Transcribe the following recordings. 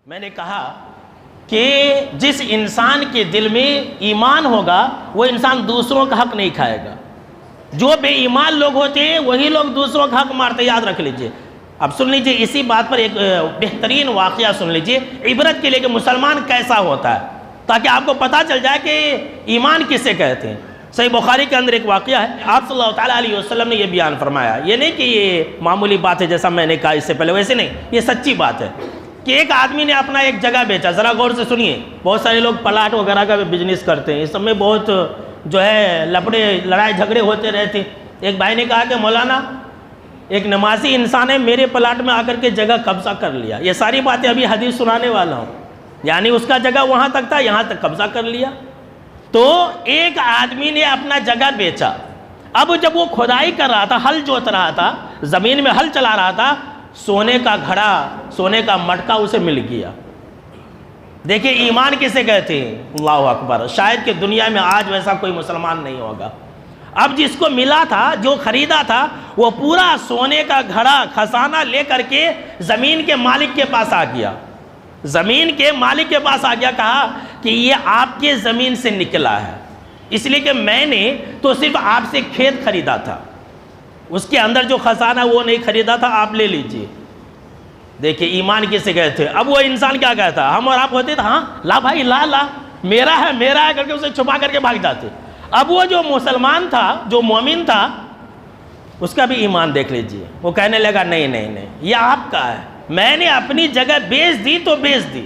میں نے کہا کہ جس انسان کے دل میں ایمان ہوگا وہ انسان دوسروں کا حق نہیں کھائے گا. جو بے ایمان لوگ ہوتے ہیں وہی لوگ دوسروں کا حق مارتے، یاد رکھ لیجئے. اب سن لیجئے اسی بات پر ایک بہترین واقعہ سن لیجئے عبرت کے لیے کہ مسلمان کیسا ہوتا ہے، تاکہ آپ کو پتہ چل جائے کہ ایمان کسے کہتے ہیں. صحیح بخاری کے اندر ایک واقعہ ہے. آپ صلی اللہ تعالیٰ علیہ وسلم نے یہ بیان فرمایا، یہ نہیں کہ یہ معمولی بات ہے جیسا میں نے کہا اس سے پہلے، ویسے نہیں، یہ سچی بات ہے کہ ایک آدمی نے اپنا ایک جگہ بیچا. ذرا غور سے سنیے. بہت سارے لوگ پلاٹ وغیرہ کا بزنس کرتے ہیں، اس سب میں بہت جو ہے لڑائی جھگڑے ہوتے رہتے. ایک بھائی نے کہا کہ مولانا ایک نمازی انسان ہے، میرے پلاٹ میں آ کر کے جگہ قبضہ کر لیا. یہ ساری باتیں ابھی حدیث سنانے والا ہوں، یعنی اس کا جگہ وہاں تک تھا، یہاں تک قبضہ کر لیا. تو ایک آدمی نے اپنا جگہ بیچا. اب جب وہ کھدائی کر رہا تھا، ہل جوت رہا تھا، زمین میں ہل چلا رہا تھا، سونے کا گھڑا، سونے کا مٹکا اسے مل گیا. دیکھیں ایمان کسے کہتے ہیں. اللہ اکبر. شاید کہ دنیا میں آج ویسا کوئی مسلمان نہیں ہوگا. اب جس کو ملا تھا، جو خریدا تھا، وہ پورا سونے کا گھڑا خزانہ لے کر کے زمین کے مالک کے پاس آ گیا. زمین کے مالک کے پاس آ گیا، کہا کہ یہ آپ کے زمین سے نکلا ہے، اس لیے کہ میں نے تو صرف آپ سے کھیت خریدا تھا، اس کے اندر جو خزانہ وہ نہیں خریدا تھا، آپ لے لیجئے. دیکھیں ایمان کسے کہتے ہیں. اب وہ انسان کیا کہتا، ہم اور آپ ہوتے تھے، ہاں لا بھائی لا میرا ہے کر کے اسے چھپا کر کے بھاگ جاتے. اب وہ جو مسلمان تھا، جو مومن تھا، اس کا بھی ایمان دیکھ لیجئے. وہ کہنے لگا نہیں یہ آپ کا ہے، میں نے اپنی جگہ بیچ دی تو بیچ دی.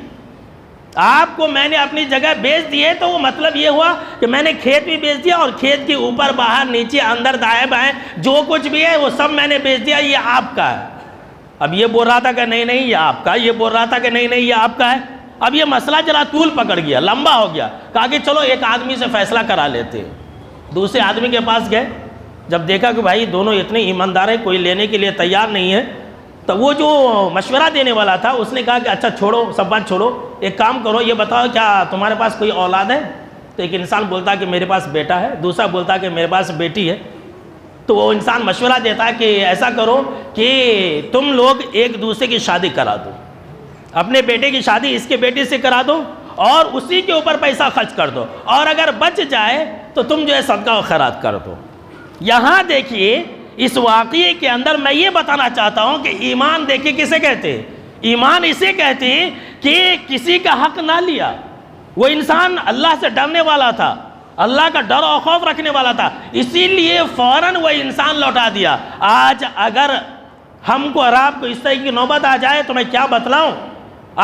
آپ کو میں نے اپنی جگہ بیچ دی ہے تو وہ مطلب یہ ہوا کہ میں نے کھیت بھی بیچ دیا، اور کھیت کے اوپر باہر نیچے اندر دائیں بائیں جو کچھ بھی ہے وہ سب میں نے بیچ دیا، یہ آپ کا ہے. اب یہ بول رہا تھا کہ نہیں یہ آپ کا، یہ بول رہا تھا کہ نہیں یہ آپ کا ہے. اب یہ مسئلہ ذرا طول پکڑ گیا، لمبا ہو گیا. کہا کہ چلو ایک آدمی سے فیصلہ کرا لیتے. دوسرے آدمی کے پاس گئے. جب دیکھا کہ بھائی دونوں اتنے ایماندار ہیں، کوئی لینے کے لیے تیار نہیں ہے، تو وہ جو مشورہ دینے والا تھا اس نے کہا کہ اچھا چھوڑو، سب بات چھوڑو، ایک کام کرو، یہ بتاؤ کیا تمہارے پاس کوئی اولاد ہے؟ تو ایک انسان بولتا کہ میرے پاس بیٹا ہے، دوسرا بولتا کہ میرے پاس بیٹی ہے. تو وہ انسان مشورہ دیتا ہے کہ ایسا کرو کہ تم لوگ ایک دوسرے کی شادی کرا دو، اپنے بیٹے کی شادی اس کے بیٹے سے کرا دو، اور اسی کے اوپر پیسہ خرچ کر دو، اور اگر بچ جائے تو تم جو ہے صدقہ و خیرات کر دو. یہاں دیکھیے اس واقعے کے اندر میں یہ بتانا چاہتا ہوں کہ ایمان دیکھیے کسے کہتے ہیں. ایمان اسے کہتے ہیں کہ کسی کا حق نہ لیا. وہ انسان اللہ سے ڈرنے والا تھا، اللہ کا ڈر و خوف رکھنے والا تھا، اسی لیے فوراً وہ انسان لوٹا دیا. آج اگر ہم کو اور آپ کو اس طرح کی نوبت آ جائے تو میں کیا بتلاؤں.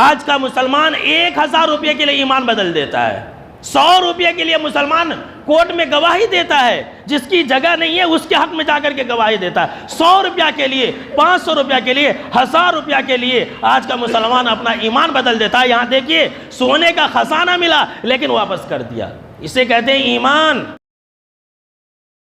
آج کا مسلمان 1000 روپے کے لیے ایمان بدل دیتا ہے. 100 روپے کے لیے مسلمان کورٹ میں گواہی دیتا ہے، جس کی جگہ نہیں ہے اس کے حق میں جا کر کے گواہی دیتا ہے. 100 روپیہ کے لیے، 500 روپیہ کے لیے، 1000 روپیہ کے لیے آج کا مسلمان اپنا ایمان بدل دیتا ہے. یہاں دیکھیے سونے کا خزانہ ملا لیکن واپس کر دیا. اسے کہتے ہیں ایمان.